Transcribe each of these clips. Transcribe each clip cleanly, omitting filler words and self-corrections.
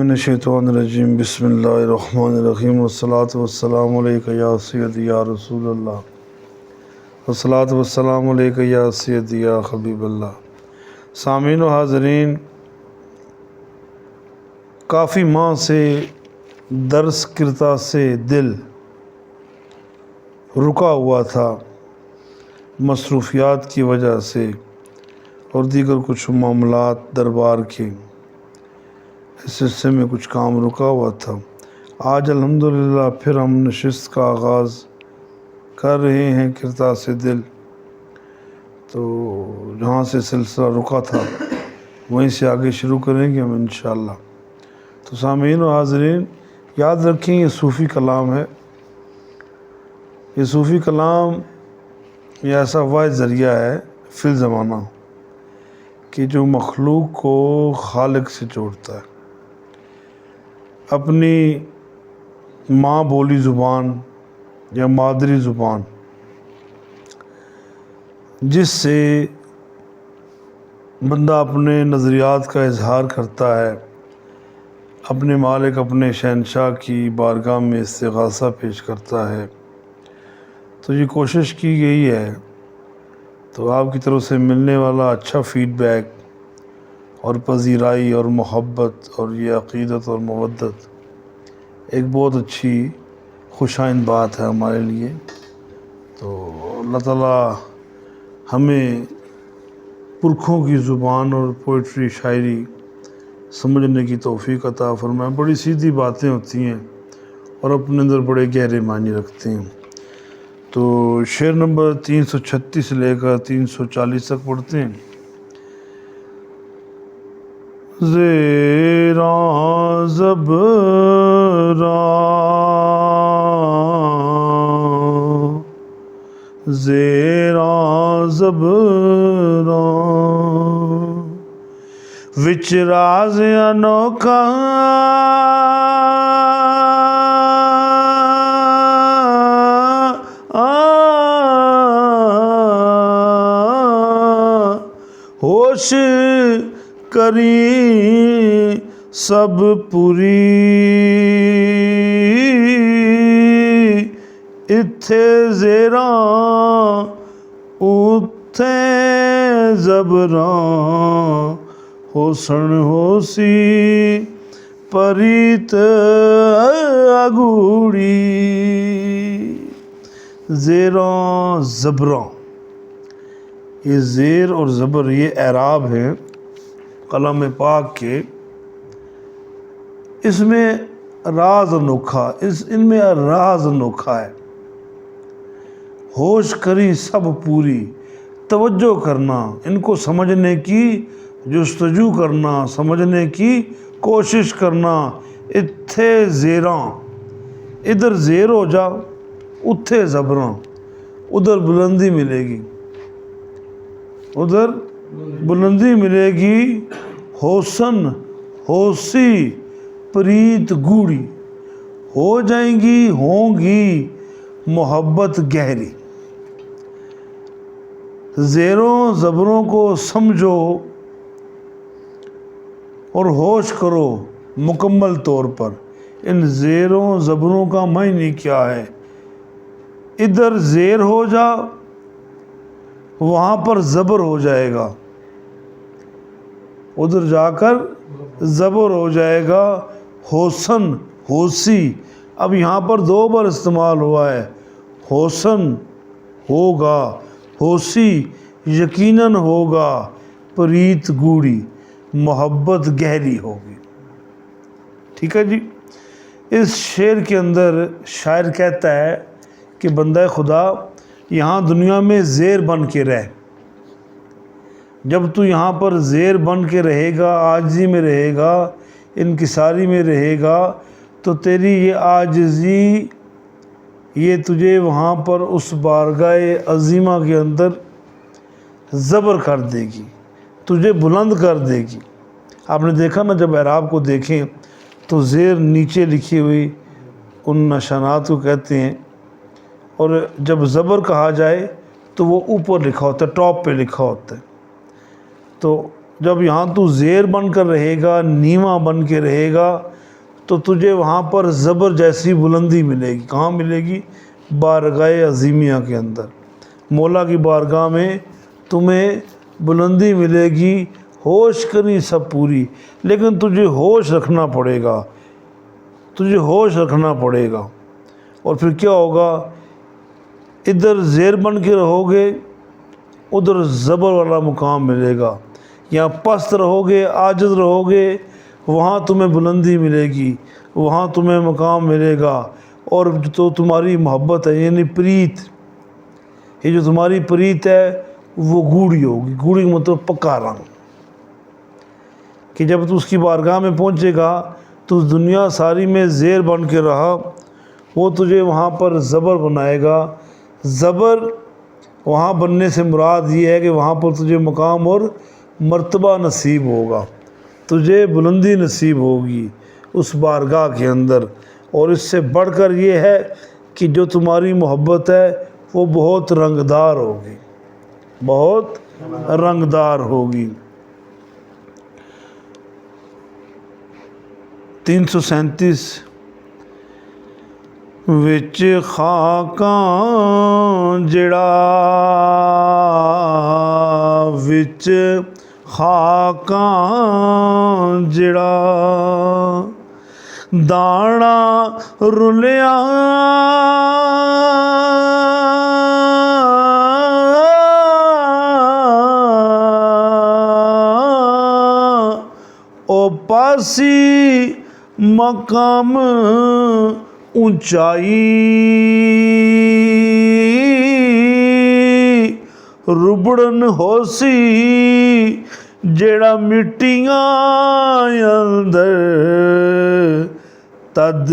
من الشیطان الرجیم بسم اللہ الرحمن الرحیم والصلاة والسلام علیکہ یا سیدی یا رسول اللہ والصلاة والسلام علیکہ یا سیدی یا حبیب اللہ۔ سامعین و حاضرین، کافی ماہ سے درس کرتا سے دل رکا ہوا تھا مصروفیات کی وجہ سے اور دیگر کچھ معاملات دربار کے، اس سلسلے میں کچھ کام رکا ہوا تھا۔ آج الحمدللہ پھر ہم نشست کا آغاز کر رہے ہیں کرتا سے دل، تو جہاں سے سلسلہ رکا تھا وہیں سے آگے شروع کریں گے ہم انشاءاللہ۔ تو سامعین و حاضرین، یاد رکھیں یہ صوفی کلام ہے، یہ صوفی کلام یہ ایسا واحد ذریعہ ہے فی الزمانہ کہ جو مخلوق کو خالق سے جوڑتا ہے۔ اپنی ماں بولی زبان یا مادری زبان جس سے بندہ اپنے نظریات کا اظہار کرتا ہے، اپنے مالک اپنے شہنشاہ کی بارگاہ میں استغاثہ پیش کرتا ہے، تو یہ کوشش کی گئی ہے تو آپ کی طرف سے ملنے والا اچھا فیڈ بیک اور پذیرائی اور محبت اور یہ عقیدت اور مودت ایک بہت اچھی خوشائند بات ہے ہمارے لیے۔ تو اللہ تعالیٰ ہمیں پرکھوں کی زبان اور پوئٹری شاعری سمجھنے کی توفیق عطا فرمائے۔ بڑی سیدھی باتیں ہوتی ہیں اور اپنے اندر بڑے گہرے معنی رکھتے ہیں۔ تو شعر نمبر 336 سے لے کر 340 تک پڑھتے ہیں۔ زیراں زبراں زیراں زبراں وچ راز انوکھا ہوش کری سب پوری اتھے زیراں اتھے زبراں ہوسن ہوسی پریت اگوڑی۔ زیراں زبراں، یہ زیر اور زبر یہ اعراب ہیں کلام پاک کے۔ اس میں راز انوکھا، ان میں راز انوکھا ہے۔ ہوش کری سب پوری، توجہ کرنا، ان کو سمجھنے کی جستجو کرنا، سمجھنے کی کوشش کرنا۔ اتھے زیراں، ادھر زیر ہو جا، اتھے زبراں، ادھر بلندی ملے گی، ادھر بلندی ملے گی۔ ہوسن ہوسی پریت گوڑی، ہو جائیں گی ہوں گی محبت گہری۔ زیروں زبروں کو سمجھو اور ہوش کرو مکمل طور پر۔ ان زیروں زبروں کا معنی کیا ہے؟ ادھر زیر ہو جا، وہاں پر زبر ہو جائے گا، ادھر جا کر زبر ہو جائے گا۔ ہوسن ہوسی، اب یہاں پر دو بار استعمال ہوا ہے۔ ہوسن ہوگا، ہوسی یقیناً ہوگا، پریت گوڑی محبت گہری ہوگی۔ ٹھیک ہے جی۔ اس شعر کے اندر شاعر کہتا ہے کہ بندہ خدا یہاں دنیا میں زیر بن کے رہ، جب تو یہاں پر زیر بن کے رہے گا، عاجزی میں رہے گا، انکساری میں رہے گا، تو تیری یہ عاجزی یہ تجھے وہاں پر اس بارگاہ عظیمہ کے اندر زبر کر دے گی، تجھے بلند کر دے گی۔ آپ نے دیکھا نا، جب اعراب کو دیکھیں تو زیر نیچے لکھی ہوئی ان نشانات کو کہتے ہیں، اور جب زبر کہا جائے تو وہ اوپر لکھا ہوتا ہے، ٹاپ پہ لکھا ہوتا ہے۔ تو جب یہاں تو زیر بن کر رہے گا، نیواں بن کے رہے گا، تو تجھے وہاں پر زبر جیسی بلندی ملے گی۔ کہاں ملے گی؟ بارگاہ عظیمیہ کے اندر، مولا کی بارگاہ میں تمہیں بلندی ملے گی، ہوش کرنی سب پوری، لیکن تجھے ہوش رکھنا پڑے گا، تجھے ہوش رکھنا پڑے گا۔ اور پھر کیا ہوگا؟ ادھر زیر بن کے رہو گے، ادھر زبر والا مقام ملے گا۔ یہاں پست رہو گے، عاجز رہو گے، وہاں تمہیں بلندی ملے گی، وہاں تمہیں مقام ملے گا۔ اور جو تمہاری محبت ہے، یعنی پریت، یہ جو تمہاری پریت ہے وہ گوڑھی ہوگی۔ گوڑھی مطلب پکا رنگ، کہ جب تو اس کی بارگاہ میں پہنچے گا تو اس دنیا ساری میں زیر بن کے رہا، وہ تجھے وہاں پر زبر بنائے گا۔ زبر وہاں بننے سے مراد یہ ہے کہ وہاں پر تجھے مقام اور مرتبہ نصیب ہوگا، تجھے بلندی نصیب ہوگی اس بارگاہ کے اندر۔ اور اس سے بڑھ کر یہ ہے کہ جو تمہاری محبت ہے وہ بہت رنگدار ہوگی، بہت رنگدار ہوگی۔ 337 وچ خاکاں جڑا، وچ خاکاں جڑا، دانا رلیا او پاسی مقام اونچائی، ربڑن ہوسی جیڑا مٹیاں اندر، تد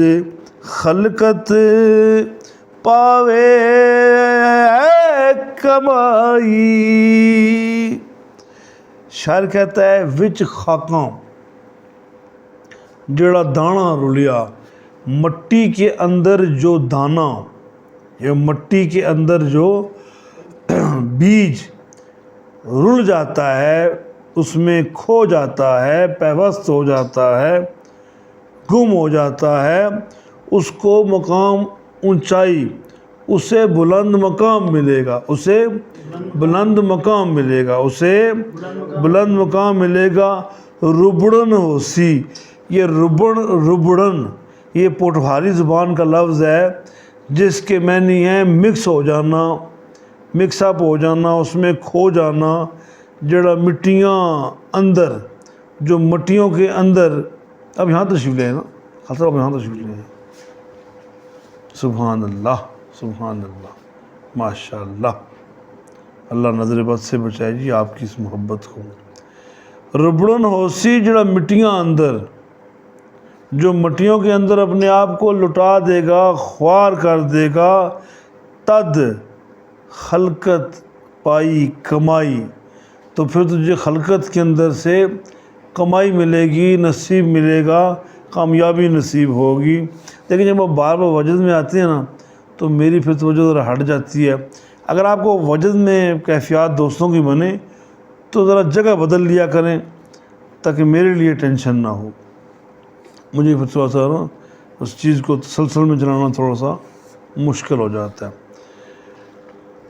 خلقت پاوے کمائی۔ شاعر کہتا ہے وچ خاکاں جڑا دانا رلیا، مٹی کے اندر جو دانا، یا مٹی کے اندر جو بیج رل جاتا ہے، اس میں کھو جاتا ہے، پیوست ہو جاتا ہے، گم ہو جاتا ہے، اس کو مقام اونچائی، اسے بلند مقام ملے گا، اسے بلند مقام ملے گا، اسے بلند مقام ملے گا۔ ربڑن ہوسی، یہ ربڑن یہ پوٹھوہاری زبان کا لفظ ہے جس کے معنی ہے مکس ہو جانا، مکس اپ ہو جانا، اس میں کھو جانا۔ جڑا مٹیاں اندر، جو مٹیوں کے اندر، اب یہاں تشریف لے نا، خاصا اب یہاں تشریف لے، سبحان اللہ سبحان اللہ ماشاء اللہ، اللہ نظر بد سے بچائے جی آپ کی اس محبت کو۔ ربڑن ہوسی جڑا مٹیاں اندر، جو مٹیوں کے اندر اپنے آپ کو لٹا دے گا، خوار کر دے گا، تد خلقت پائی کمائی، تو پھر تجھے خلقت کے اندر سے کمائی ملے گی، نصیب ملے گا، کامیابی نصیب ہوگی۔ لیکن جب آپ بار بار وجد میں آتے ہیں نا تو میری پھر توجہ ذرا ہٹ جاتی ہے۔ اگر آپ کو وجد میں کیفیات دوستوں کی بنے تو ذرا جگہ بدل لیا کریں تاکہ میرے لیے ٹینشن نہ ہو، مجھے پھر تھوڑا سا نا اس چیز کو تسلسل میں چلانا تھوڑا سا مشکل ہو جاتا ہے۔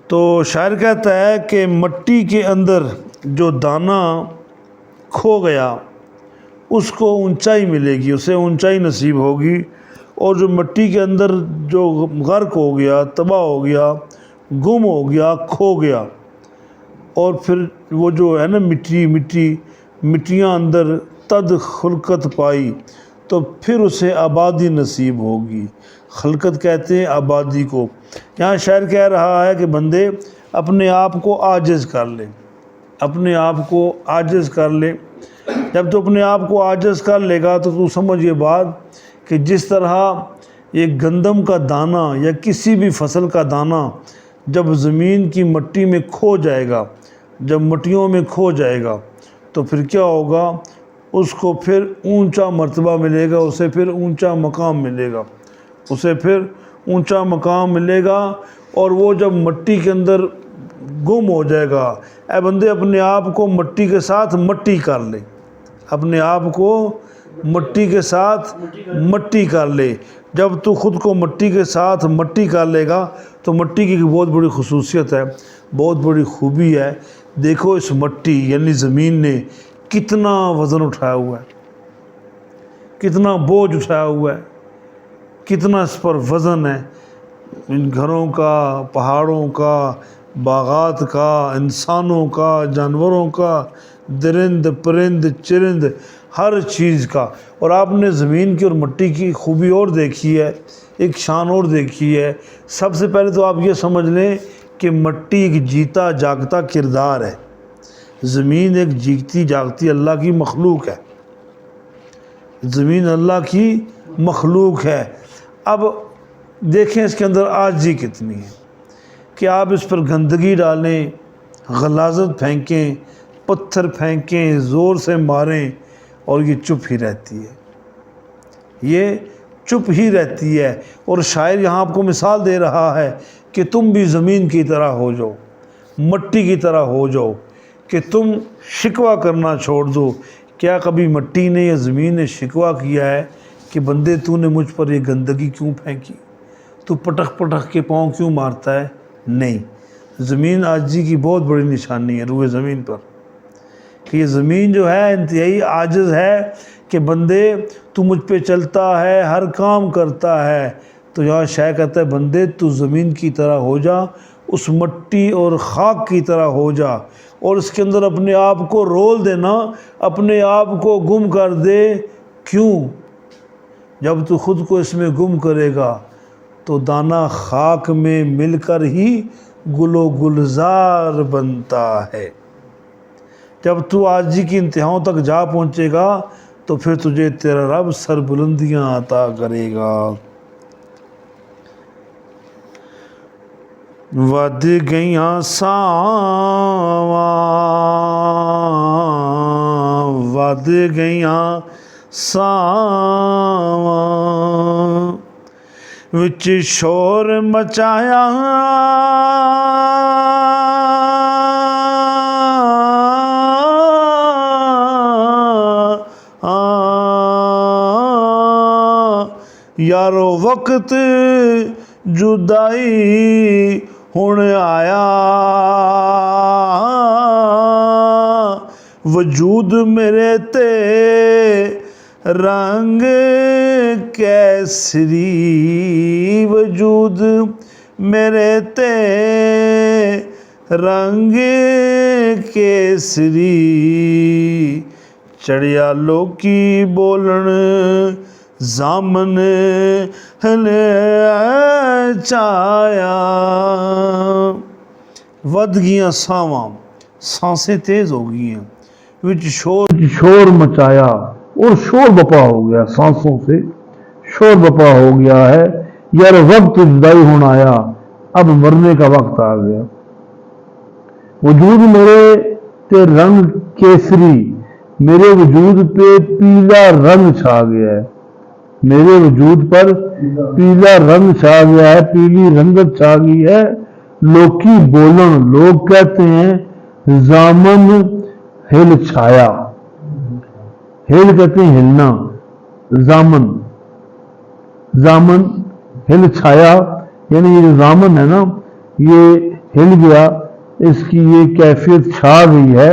تو شاعر کہتا ہے کہ مٹی کے اندر جو دانہ کھو گیا اس کو اونچائی ملے گی، اسے اونچائی نصیب ہوگی، اور جو مٹی کے اندر جو غرق ہو گیا، تباہ ہو گیا، گم ہو گیا، کھو گیا، اور پھر وہ جو ہے نا مٹیاں اندر تد خلقت پائی، تو پھر اسے آبادی نصیب ہوگی۔ خلقت کہتے ہیں آبادی کو۔ یہاں شاعر کہہ رہا ہے کہ بندے اپنے آپ کو عاجز کر لے، اپنے آپ کو عاجز کر لے۔ جب تو اپنے آپ کو عاجز کر لے گا تو سمجھ یہ بات کہ جس طرح ایک گندم کا دانہ یا کسی بھی فصل کا دانہ جب زمین کی مٹی میں کھو جائے گا، جب مٹیوں میں کھو جائے گا تو پھر کیا ہوگا؟ اس کو پھر اونچا مرتبہ ملے گا، اسے پھر اونچا مقام ملے گا، اسے پھر اونچا مقام ملے گا۔ اور وہ جب مٹی کے اندر گم ہو جائے گا۔ اے بندے اپنے آپ کو مٹی کے ساتھ مٹی کر لے، اپنے آپ کو مٹی کے ساتھ مٹی کر لے۔ جب تو خود کو مٹی کے ساتھ مٹی کر لے گا تو مٹی کی بہت بڑی خصوصیت ہے، بہت بڑی خوبی ہے۔ دیکھو اس مٹی یعنی زمین نے کتنا وزن اٹھایا ہوا ہے، کتنا بوجھ اٹھایا ہوا ہے، کتنا اس پر وزن ہے، ان گھروں کا، پہاڑوں کا، باغات کا، انسانوں کا، جانوروں کا، درند پرند چرند، ہر چیز کا۔ اور آپ نے زمین کی اور مٹی کی خوبی اور دیکھی ہے، ایک شان اور دیکھی ہے۔ سب سے پہلے تو آپ یہ سمجھ لیں کہ مٹی ایک جیتا جاگتا کردار ہے، زمین ایک جیتی جاگتی اللہ کی مخلوق ہے، زمین اللہ کی مخلوق ہے۔ اب دیکھیں اس کے اندر عاجزی کتنی ہے کہ آپ اس پر گندگی ڈالیں، غلاظت پھینکیں، پتھر پھینکیں، زور سے ماریں اور یہ چپ ہی رہتی ہے، یہ چپ ہی رہتی ہے۔ اور شاعر یہاں آپ کو مثال دے رہا ہے کہ تم بھی زمین کی طرح ہو جاؤ، مٹی کی طرح ہو جاؤ، کہ تم شکوہ کرنا چھوڑ دو۔ کیا کبھی مٹی نے یا زمین نے شکوہ کیا ہے کہ بندے تو نے مجھ پر یہ گندگی کیوں پھینکی، تو پٹخ پٹخ کے پاؤں کیوں مارتا ہے؟ نہیں۔ زمین عاجزی کی بہت بڑی نشانی ہے روئے زمین پر، کہ یہ زمین جو ہے انتہائی عاجز ہے کہ بندے تو مجھ پہ چلتا ہے، ہر کام کرتا ہے۔ تو یہاں شاعر کہتا ہے بندے تو زمین کی طرح ہو جا، اس مٹی اور خاک کی طرح ہو جا، اور اس کے اندر اپنے آپ کو رول دینا، اپنے آپ کو گم کر دے۔ کیوں؟ جب تو خود کو اس میں گم کرے گا تو دانہ خاک میں مل کر ہی گل و گلزار بنتا ہے۔ جب تو عاجزی کی انتہاؤں تک جا پہنچے گا تو پھر تجھے تیرا رب سر بلندیاں عطا کرے گا۔ ود گئیاں ساواں، ود گئیاں ساواں، وچ شور مچایا یارو وقت جدائی ہن آیا، وجود میرے تے رنگ کیسری، وجود میرے تے رنگ کیسری، چڑیا لوکی بولن زامن چایا۔ ود گیاں ساواں، سانسیں تیز ہو گئی ہیں، وچ شور مچایا، اور شور بپا ہو گیا، سانسوں سے شور بپا ہو گیا ہے۔ یار وقت جدائی ہونا آیا، اب مرنے کا وقت آ گیا۔ وجود میرے تے رنگ کیسری، میرے وجود پہ پیلا رنگ چھا گیا ہے، میرے وجود پر پیلا رنگ چھا گیا ہے، پیلی رنگت چھا گئی ہے۔ لوکی بولن، لوگ کہتے ہیں زامن ہل چھایا، ہل کہتے ہیں ہلنا، زامن، زامن ہل چھایا، یعنی یہ جو زامن ہے نا یہ ہل گیا، اس کی یہ کیفیت چھا گئی ہے۔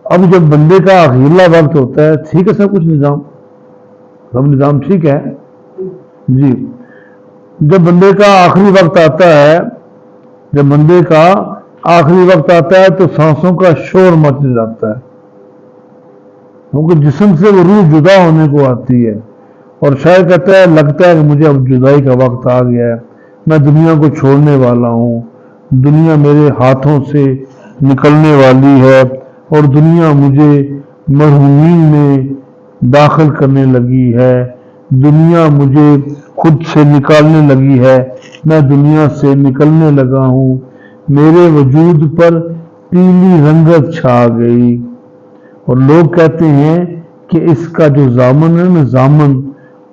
اب جب بندے کا اخیرلا وقت ہوتا ہے، ٹھیک ہے سب کچھ نظام، سب نظام ٹھیک ہے جی، جب بندے کا آخری وقت آتا ہے، جب بندے کا آخری وقت آتا ہے تو سانسوں کا شور مچ جاتا ہے، کیونکہ جسم سے وہ روح جدا ہونے کو آتی ہے، اور شاید کہتا ہے لگتا ہے کہ مجھے اب جدائی کا وقت آ گیا ہے، میں دنیا کو چھوڑنے والا ہوں، دنیا میرے ہاتھوں سے نکلنے والی ہے، اور دنیا مجھے مرحومین میں داخل کرنے لگی ہے، دنیا مجھے خود سے نکالنے لگی ہے، میں دنیا سے نکلنے لگا ہوں، میرے وجود پر پیلی رنگت چھا گئی۔ اور لوگ کہتے ہیں کہ اس کا جو زامن ہے نا، زامن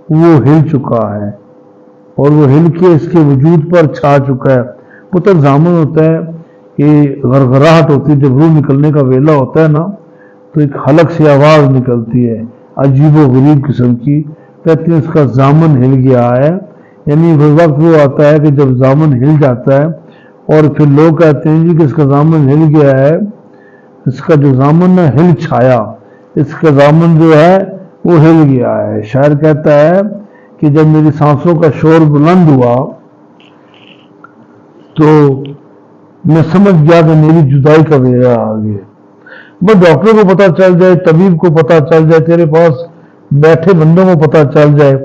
وہ ہل چکا ہے، اور وہ ہل کے اس کے وجود پر چھا چکا ہے۔ پتر زامن ہوتا ہے کہ غرغراہٹ ہوتی ہے، جب روح نکلنے کا ویلا ہوتا ہے نا تو ایک حلق سے آواز نکلتی ہے عجیب و غریب قسم کی، کہتے ہیں اس کا دامن ہل گیا ہے، یعنی وہ وقت وہ آتا ہے کہ جب دامن ہل جاتا ہے اور پھر لوگ کہتے ہیں جی کہ اس کا دامن ہل گیا ہے، اس کا جو دامن ہے ہل چھایا، اس کا دامن جو ہے وہ ہل گیا ہے۔ شاعر کہتا ہے کہ جب میری سانسوں کا شور بلند ہوا تو میں سمجھ گیا کہ میری جدائی کا ویلا آ گیا۔ بس ڈاکٹر کو پتہ چل جائے، طبیب کو پتہ چل جائے، تیرے پاس بیٹھے بندوں کو پتہ چل جائے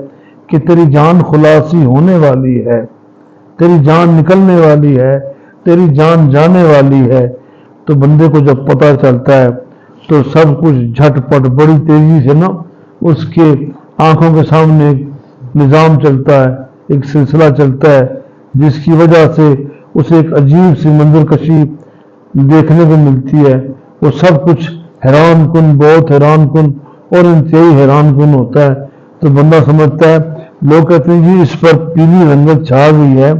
کہ تیری جان خلاصی ہونے والی ہے، تیری جان نکلنے والی ہے، تیری جان جانے والی ہے، تو بندے کو جب پتہ چلتا ہے تو سب کچھ جھٹ پٹ بڑی تیزی سے نا اس کے آنکھوں کے سامنے ایک نظام چلتا ہے، ایک سلسلہ چلتا ہے، جس کی وجہ سے اسے ایک عجیب سی منظر کشی دیکھنے کو ملتی ہے۔ وہ سب کچھ حیران کن، بہت حیران کن اور انتہائی حیران کن ہوتا ہے۔ تو بندہ سمجھتا ہے، لوگ کہتے ہیں جی اس پر پیلی رنگت چھا گئی ہے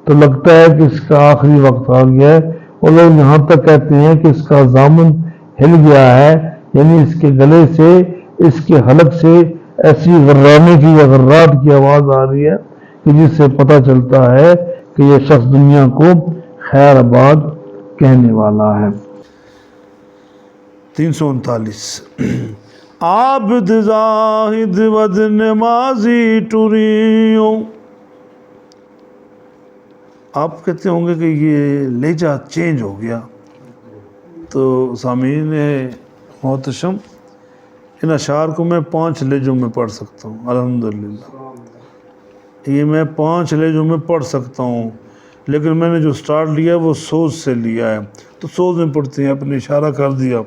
تو لگتا ہے کہ اس کا آخری وقت آ گیا ہے، اور لوگ یہاں تک کہتے ہیں کہ اس کا دامن ہل گیا ہے، یعنی اس کے گلے سے، اس کے حلق سے ایسی غرانے کی یا غرات کی آواز آ رہی ہے کہ جس سے پتہ چلتا ہے کہ یہ شخص دنیا کو خیر آباد کہنے والا ہے۔ 339 عابد زاہد ود نمازی ٹریوں۔ آپ کہتے ہوں گے کہ یہ لہجہ چینج ہو گیا، تو سامعین محتشم ان اشعار کو میں 5 لہجوں میں پڑھ سکتا ہوں الحمدللہ، یہ میں 5 لہجوں میں پڑھ سکتا ہوں، لیکن میں نے جو سٹارٹ لیا ہے وہ سوز سے لیا ہے، تو سوز میں پڑھتے ہیں، اپنے اشارہ کر دیا۔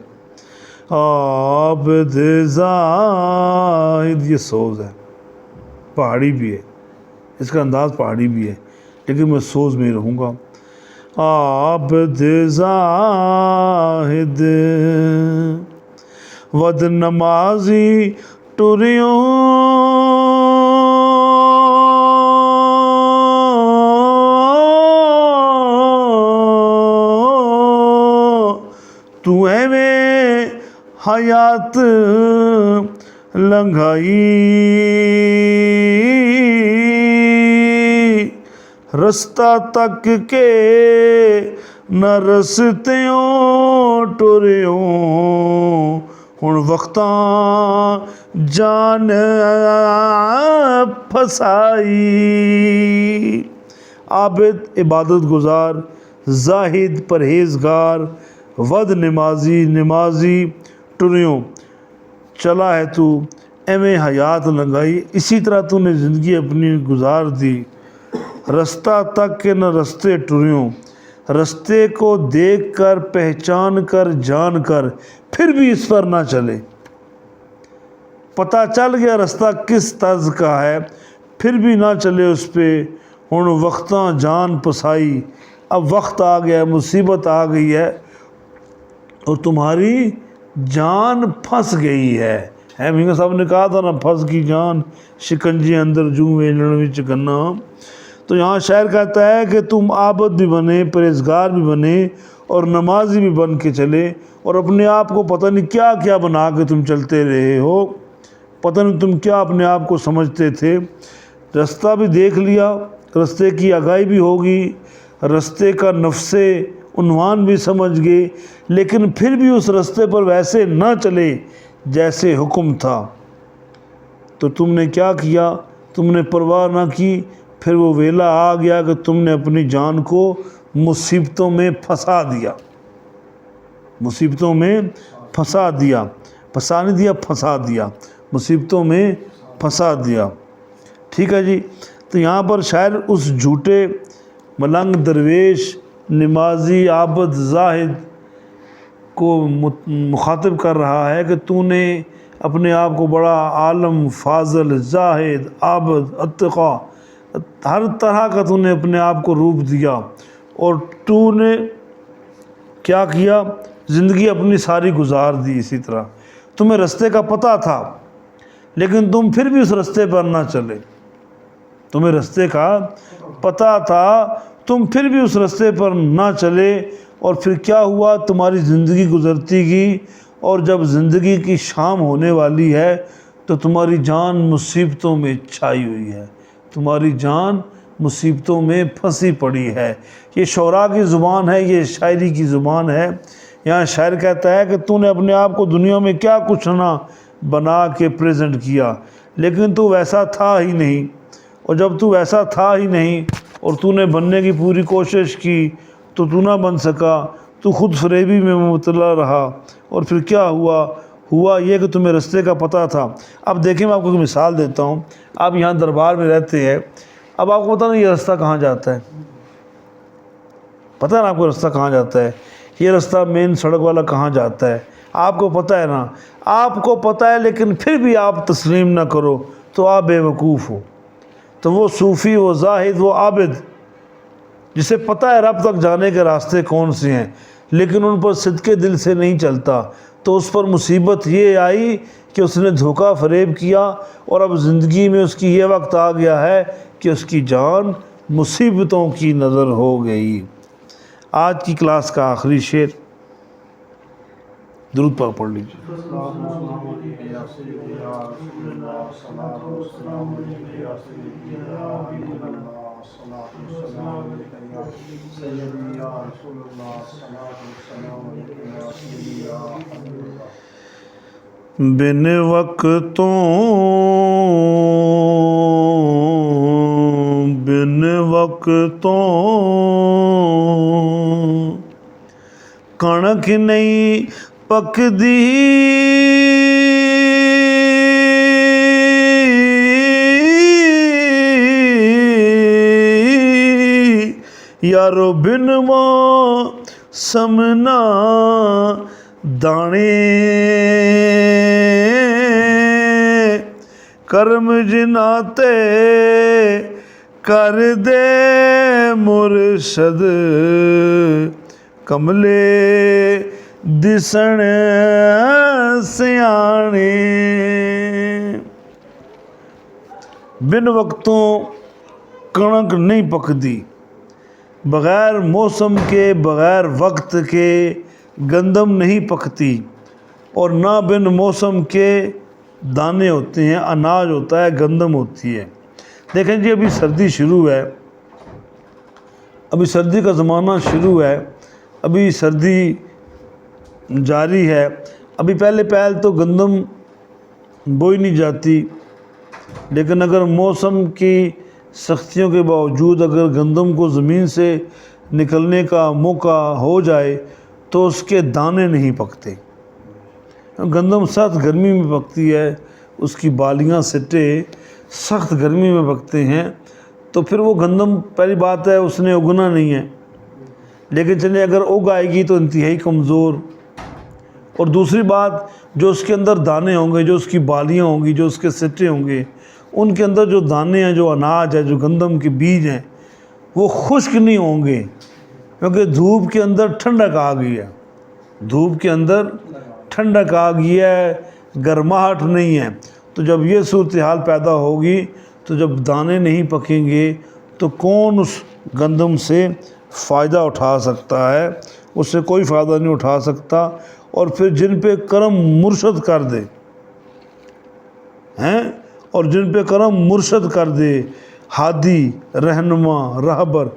عابد زاہد، یہ سوز ہے، پہاڑی بھی ہے، اس کا انداز پہاڑی بھی ہے، لیکن میں سوز میں رہوں گا۔ عابد زاہد ود نمازی ٹریوں، تو ایویں حیات لنگھائی، رستہ تک کے نہ رستیوں ٹریوں، ہن وقتاں جان پھسائی۔ عابد عبادت گزار، زاہد پرہیزگار، ود نمازی نمازی ٹریوں، چلا ہے تو ایویں حیات لنگائی، اسی طرح تو نے زندگی اپنی گزار دی، رستہ تک کے نہ رستے ٹریوں، رستے کو دیکھ کر پہچان کر جان کر پھر بھی اس پر نہ چلے، پتہ چل گیا رستہ کس طرز کا ہے پھر بھی نہ چلے اس پہ، ہن وقتاں جان پسائی، اب وقت آ گیا، مصیبت آ گئی ہے اور تمہاری جان پھنس گئی ہے۔ میاں صاحب نے کہا تھا نا، پھنس کی جان شکنجے اندر جو ویلن وچ گنا۔ تو یہاں شاعر کہتا ہے کہ تم عابد بھی بنے، پرہیزگار بھی بنے اور نمازی بھی بن کے چلے، اور اپنے آپ کو پتہ نہیں کیا کیا بنا کے تم چلتے رہے ہو، پتہ نہیں تم کیا اپنے آپ کو سمجھتے تھے۔ رستہ بھی دیکھ لیا، رستے کی آگاہی بھی ہوگی، رستے کا نفس عنوان بھی سمجھ گئے، لیکن پھر بھی اس رستے پر ویسے نہ چلے جیسے حکم تھا، تو تم نے کیا کیا؟ تم نے پرواہ نہ کی، پھر وہ ویلا آ گیا کہ تم نے اپنی جان کو مصیبتوں میں پھنسا دیا، مصیبتوں میں پھنسا دیا، پھنسا نہیں دیا، پھنسا دیا، مصیبتوں میں پھنسا دیا۔ ٹھیک ہے جی، تو یہاں پر شاعر اس جھوٹے ملنگ درویش نمازی عابد زاہد کو مخاطب کر رہا ہے کہ تو نے اپنے آپ کو بڑا عالم، فاضل، زاہد، عابد، اتقا، ہر طرح کا تو نے اپنے آپ کو روپ دیا، اور تو نے کیا کیا؟ زندگی اپنی ساری گزار دی اسی طرح، تمہیں رستے کا پتہ تھا لیکن تم پھر بھی اس رستے پر نہ چلے، تمہیں رستے کا پتہ تھا تم پھر بھی اس رستے پر نہ چلے، اور پھر کیا ہوا، تمہاری زندگی گزرتی گئی، اور جب زندگی کی شام ہونے والی ہے تو تمہاری جان مصیبتوں میں چھائی ہوئی ہے، تمہاری جان مصیبتوں میں پھنسی پڑی ہے۔ یہ شعراء کی زبان ہے، یہ شاعری کی زبان ہے۔ یہاں شاعر کہتا ہے کہ تو نے اپنے آپ کو دنیا میں کیا کچھ نہ بنا کے پریزنٹ کیا، لیکن تو ویسا تھا ہی نہیں، اور جب تو ویسا تھا ہی نہیں اور تو نے بننے کی پوری کوشش کی تو نہ بن سکا، تو خود فریبی میں مبتلا رہا، اور پھر کیا ہوا یہ کہ تمہیں رستے کا پتہ تھا۔ اب دیکھیں، میں آپ کو ایک مثال دیتا ہوں۔ آپ یہاں دربار میں رہتے ہیں، اب آپ کو پتہ نہیں یہ رستہ کہاں جاتا ہے، پتہ ہے نا آپ کو رستہ کہاں جاتا ہے، یہ رستہ مین سڑک والا کہاں جاتا ہے، آپ کو پتہ ہے نا، آپ کو پتہ ہے، لیکن پھر بھی آپ تسلیم نہ کرو تو آپ بے وقوف ہو۔ تو وہ صوفی، وہ زاہد، وہ عابد جسے پتہ ہے رب تک جانے کے راستے کون سے ہیں، لیکن ان پر صدقے دل سے نہیں چلتا، تو اس پر مصیبت یہ آئی کہ اس نے دھوکہ فریب کیا، اور اب زندگی میں اس کی یہ وقت آ گیا ہے کہ اس کی جان مصیبتوں کی نظر ہو گئی۔ آج کی کلاس کا آخری شعر، درود پاک پڑھ لیجیے۔ بن وقتوں کڑک نہیں پکدی، یارو بن موسم نہ دانے، کرم جناتے کر دے مرشد، کملے دسن سیانے۔ بن وقتوں کڑک نہیں پکدی، بغیر موسم کے، بغیر وقت کے گندم نہیں پکتی، اور نہ بن موسم کے دانے ہوتے ہیں، اناج ہوتا ہے، گندم ہوتی ہے۔ دیکھیں جی، ابھی سردی شروع ہے، ابھی سردی کا زمانہ شروع ہے، ابھی سردی جاری ہے، ابھی پہلے تو گندم بوئی نہیں جاتی، لیکن اگر موسم کی سختیوں کے باوجود اگر گندم کو زمین سے نکلنے کا موقع ہو جائے تو اس کے دانے نہیں پکتے۔ گندم سخت گرمی میں پکتی ہے، اس کی بالیاں سٹے سخت گرمی میں پکتے ہیں، تو پھر وہ گندم، پہلی بات ہے اس نے اگنا نہیں ہے، لیکن چلیں اگر اگ آئے گی تو انتہائی کمزور، اور دوسری بات جو اس کے اندر دانے ہوں گے، جو اس کی بالیاں ہوں گی، جو اس کے سٹے ہوں گے، ان کے اندر جو دانے ہیں، جو اناج ہے، جو گندم کے بیج ہیں، وہ خشک نہیں ہوں گے، کیونکہ دھوپ کے اندر ٹھنڈک آ گئی ہے، دھوپ کے اندر ٹھنڈک آ گئی ہے، گرماہٹ نہیں ہے۔ تو جب یہ صورتحال پیدا ہوگی تو جب دانے نہیں پکیں گے تو کون اس گندم سے فائدہ اٹھا سکتا ہے؟ اس سے کوئی فائدہ نہیں اٹھا سکتا۔ اور پھر جن پہ کرم مرشد کر دے ہیں، اور جن پہ کرم مرشد کر دے، ہادی، رہنما، رہبر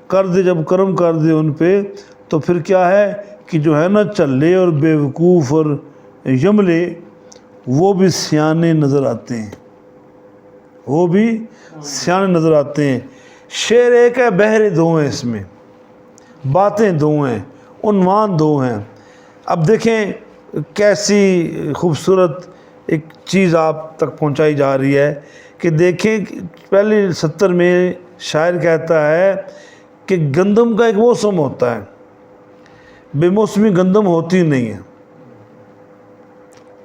کر دے، جب کرم کر دے ان پہ، تو پھر کیا ہے کہ جو ہے نا چلے اور بیوقوف اور یملے، وہ بھی سیانے نظر آتے ہیں، وہ بھی سیانے نظر آتے ہیں۔ شعر ایک ہے، بہرے دو ہیں، اس میں باتیں دو ہیں، عنوان دو ہیں۔ اب دیکھیں کیسی خوبصورت ایک چیز آپ تک پہنچائی جا رہی ہے کہ دیکھیں، پہلے 70 میں شاعر کہتا ہے کہ گندم کا ایک موسم ہوتا ہے، بے موسمی گندم ہوتی نہیں ہے۔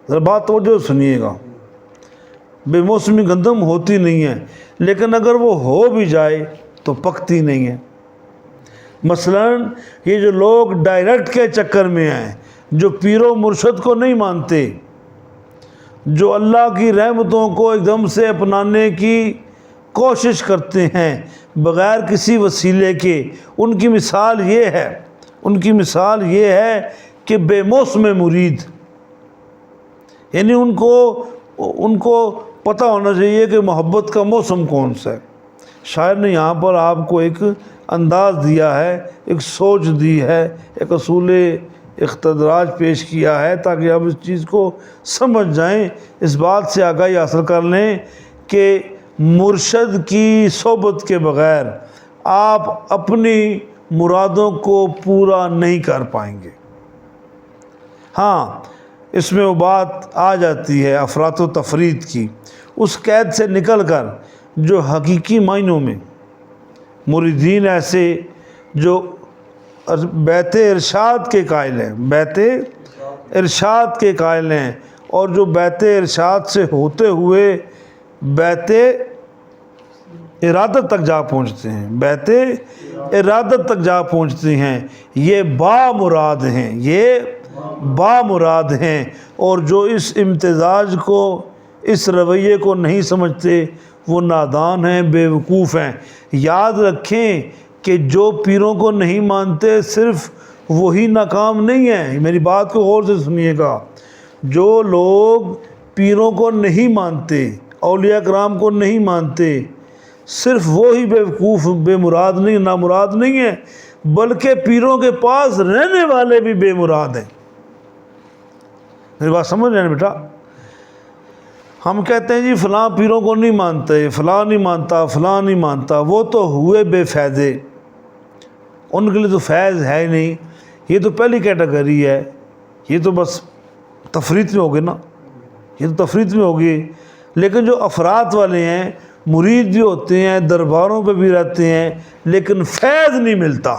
ذرا بات توجہ سنیے گا، بے موسمی گندم ہوتی نہیں ہے، لیکن اگر وہ ہو بھی جائے تو پکتی نہیں ہے۔ مثلاً یہ جو لوگ ڈائریکٹ کے چکر میں ہیں، جو پیر و مرشد کو نہیں مانتے، جو اللہ کی رحمتوں کو ایک دم سے اپنانے کی کوشش کرتے ہیں بغیر کسی وسیلے کے، ان کی مثال یہ ہے، ان کی مثال یہ ہے کہ بے موسم مرید، یعنی ان کو پتہ ہونا چاہیے کہ محبت کا موسم کون سا ہے۔ شاعر نے یہاں پر آپ کو ایک انداز دیا ہے، ایک سوچ دی ہے، ایک اصول اختدراج پیش کیا ہے تاکہ آپ اس چیز کو سمجھ جائیں، اس بات سے آگاہی حاصل کر لیں کہ مرشد کی صحبت کے بغیر آپ اپنی مرادوں کو پورا نہیں کر پائیں گے۔ ہاں، اس میں وہ بات آ جاتی ہے افراط و تفرید کی، اس قید سے نکل کر جو حقیقی معنوں میں مریدین ایسے جو بیت ارشاد کے قائل ہیں، بیت ارشاد کے قائل ہیں، اور جو بیت ارشاد سے ہوتے ہوئے بیت ارادت تک جا پہنچتے ہیں، بیت ارادت تک جا پہنچتے ہیں، یہ بامراد ہیں، یہ بامراد ہیں۔ اور جو اس امتزاج کو، اس رویے کو نہیں سمجھتے وہ نادان ہیں، بے وقوف ہیں۔ یاد رکھیں کہ جو پیروں کو نہیں مانتے صرف وہی ناکام نہیں ہیں، میری بات کو غور سے سنیے گا۔ جو لوگ پیروں کو نہیں مانتے، اولیاء کرام کو نہیں مانتے، صرف وہی بے وقوف، بے مراد نہیں، نامراد نہیں ہیں، بلکہ پیروں کے پاس رہنے والے بھی بے مراد ہیں۔ میری بات سمجھ رہے ہیں بیٹا؟ ہم کہتے ہیں جی فلاں پیروں کو نہیں مانتے، فلاں نہیں مانتا، فلاں نہیں مانتا، وہ تو ہوئے بے فیضے، ان کے لیے تو فیض ہے ہی نہیں، یہ تو پہلی کیٹیگری ہے، یہ تو بس تفریط میں ہوگی نا، یہ تو تفریط میں ہوگی۔ لیکن جو افراد والے ہیں، مرید بھی ہوتے ہیں، درباروں پہ بھی رہتے ہیں، لیکن فیض نہیں ملتا،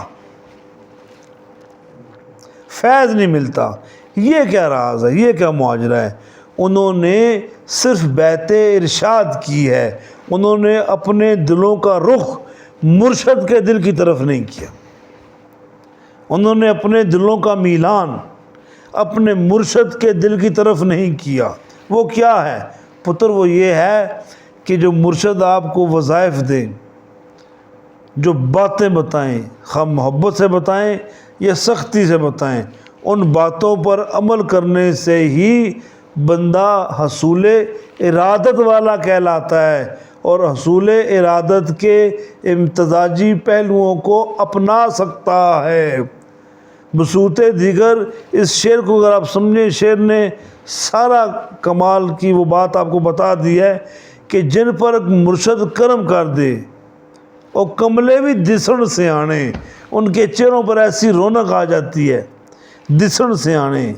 فیض نہیں ملتا۔ یہ کیا راز ہے، یہ کیا ماجرا ہے؟ انہوں نے صرف بیت ارشاد کی ہے، انہوں نے اپنے دلوں کا رخ مرشد کے دل کی طرف نہیں کیا، انہوں نے اپنے دلوں کا میلان اپنے مرشد کے دل کی طرف نہیں کیا۔ وہ کیا ہے پتر؟ وہ یہ ہے کہ جو مرشد آپ کو وظائف دیں، جو باتیں بتائیں، خواہ محبت سے بتائیں یا سختی سے بتائیں، ان باتوں پر عمل کرنے سے ہی بندہ حصول ارادت والا کہلاتا ہے، اور حصول ارادت کے امتزاجی پہلوؤں کو اپنا سکتا ہے۔ بصورت دیگر اس شعر کو اگر آپ سمجھیں، شعر نے سارا کمال کی وہ بات آپ کو بتا دی ہے کہ جن پر مرشد کرم کر دے اور کملے بھی دسن سے آنے، ان کے چہروں پر ایسی رونق آ جاتی ہے، دسن سے آنے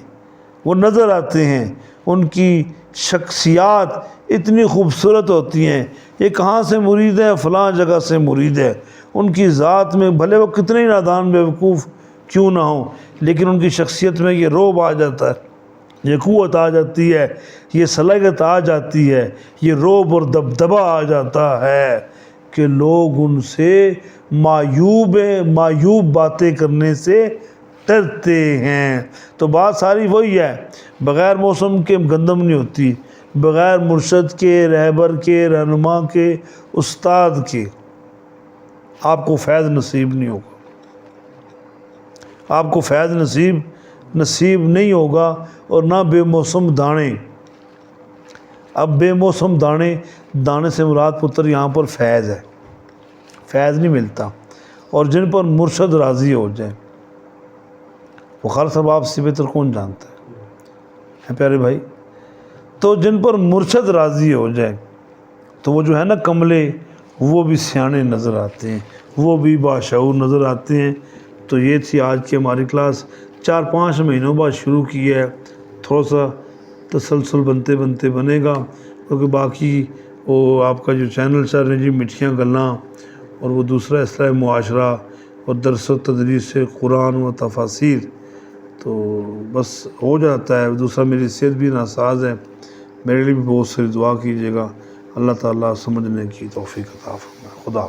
وہ نظر آتے ہیں، ان کی شخصیات اتنی خوبصورت ہوتی ہیں، یہ کہاں سے مرید ہے؟ فلاں جگہ سے مرید ہے۔ ان کی ذات میں بھلے وہ کتنے ہی نادان بے وقوف کیوں نہ ہوں، لیکن ان کی شخصیت میں یہ روب آ جاتا ہے، یہ قوت آ جاتی ہے، یہ صلاحیت آ جاتی ہے، یہ روب اور دبدبہ آ جاتا ہے کہ لوگ ان سے معیوب باتیں کرنے سے ڈرتے ہیں۔ تو بات ساری وہی ہے، بغیر موسم کے گندم نہیں ہوتی، بغیر مرشد کے، رہبر کے، رہنما کے، استاد کے آپ کو فیض نصیب نہیں ہوگا، آپ کو فیض نصیب نہیں ہوگا، اور نہ بے موسم دانے۔ اب بے موسم دانے سے مراد پتر یہاں پر فیض ہے، فیض نہیں ملتا۔ اور جن پر مرشد راضی ہو جائے، بخار صاحب آپ سے بہتر کون جانتا ہے پیارے بھائی، تو جن پر مرشد راضی ہو جائے تو وہ جو ہے نا کملے، وہ بھی سیانے نظر آتے ہیں، وہ بھی باشعور نظر آتے ہیں۔ تو یہ تھی آج کی ہماری کلاس، 4-5 مہینوں بعد شروع کی ہے، تھوڑا سا تسلسل بنتے بنے گا، کیونکہ باقی وہ آپ کا جو چینل چل رہے ہیں جی میٹھیاں گلاں، اور وہ دوسرا اصلاح معاشرہ اور درس و تدریس قرآن و تفاسیر، تو بس ہو جاتا ہے۔ دوسرا میری صحت بھی ناساز ہے، میرے لیے بھی بہت ساری دعا کیجیے گا، اللہ تعالیٰ سمجھنے کی توفیق عطا فرمائے۔ خدا حافظ۔